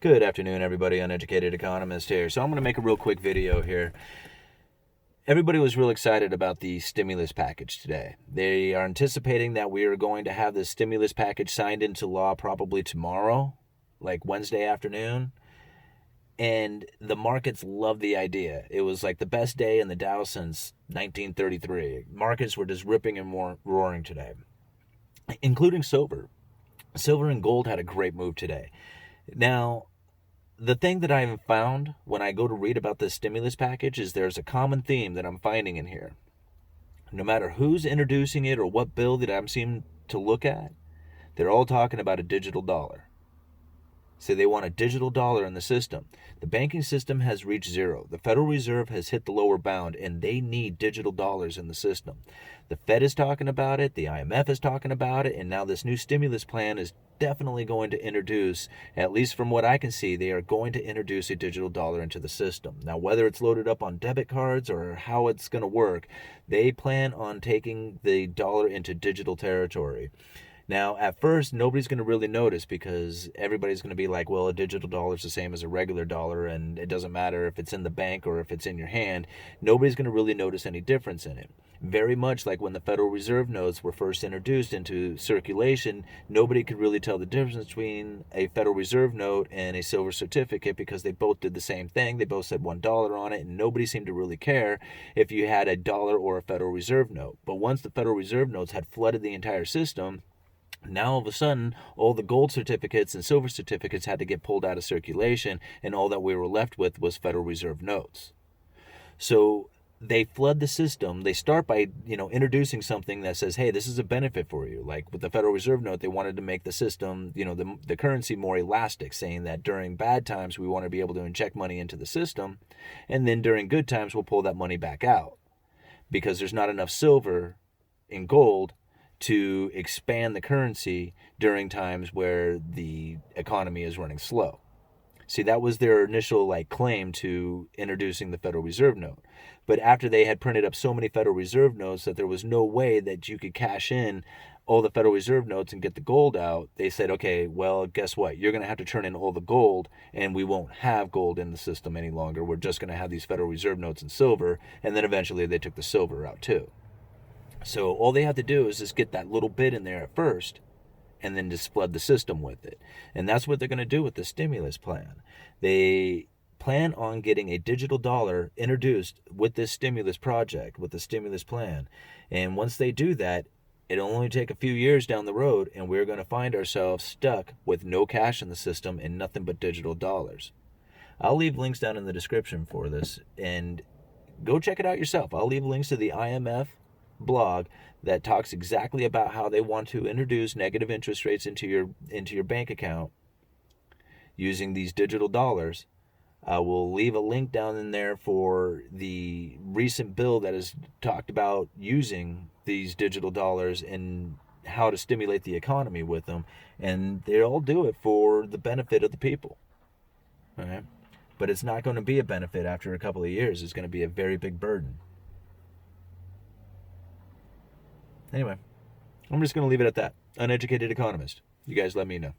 Good afternoon, everybody. Uneducated Economist here. So I'm going to make a real quick video here. Everybody was real excited about the stimulus package today. They are anticipating that we are going to have this stimulus package signed into law probably tomorrow, like Wednesday afternoon. And the markets love the idea. It was like the best day in the Dow since 1933. Markets were just ripping and roaring today, including silver. Silver and gold had a great move today. Now, the thing that I've found when I go to read about this stimulus package is there's a common theme that I'm finding in here. No matter who's introducing it or what bill that I'm seeing to look at, they're all talking about a digital dollar. So they want a digital dollar in the system. The banking system has reached zero. The Federal Reserve has hit the lower bound, and they need digital dollars in the system. The Fed is talking about it, the IMF is talking about it, and now this new stimulus plan is definitely going to introduce, at least from what I can see, they are going to introduce a digital dollar into the system. Now, whether it's loaded up on debit cards or how it's going to work, they plan on taking the dollar into digital territory. Now, at first, nobody's going to really notice because everybody's going to be like, well, a digital dollar is the same as a regular dollar, and it doesn't matter if it's in the bank or if it's in your hand. Nobody's going to really notice any difference in it. Very much like when the Federal Reserve notes were first introduced into circulation, nobody could really tell the difference between a Federal Reserve note and a silver certificate because they both did the same thing. They both said $1 on it, and nobody seemed to really care if you had a dollar or a Federal Reserve note. But once the Federal Reserve notes had flooded the entire system, now all of a sudden, all the gold certificates and silver certificates had to get pulled out of circulation, and all that we were left with was Federal Reserve notes. So they flood the system. They start by, introducing something that says, hey, this is a benefit for you. Like with the Federal Reserve note, they wanted to make the system, the currency more elastic, saying that during bad times, we want to be able to inject money into the system, and then during good times, we'll pull that money back out because there's not enough silver and gold to expand the currency during times where the economy is running slow. See, that was their initial claim to introducing the Federal Reserve note. But after they had printed up so many Federal Reserve notes that there was no way that you could cash in all the Federal Reserve notes and get the gold out, they said, okay, well, guess what? You're going to have to turn in all the gold, and we won't have gold in the system any longer. We're just going to have these Federal Reserve notes and silver, and then eventually they took the silver out too. So all they have to do is just get that little bit in there at first and then just flood the system with it. And that's what they're going to do with the stimulus plan. They plan on getting a digital dollar introduced with this stimulus project, with the stimulus plan. And once they do that, it'll only take a few years down the road, and we're going to find ourselves stuck with no cash in the system and nothing but digital dollars. I'll leave links down in the description for this, and go check it out yourself. I'll leave links to the IMF blog that talks exactly about how they want to introduce negative interest rates into your bank account using these digital dollars. I will leave a link down in there for the recent bill that has talked about using these digital dollars and how to stimulate the economy with them, and they all do it for the benefit of the people. All right? But it's not going to be a benefit after a couple of years. It's going to be a very big burden. Anyway, I'm just going to leave it at that. Uneducated Economist. You guys let me know.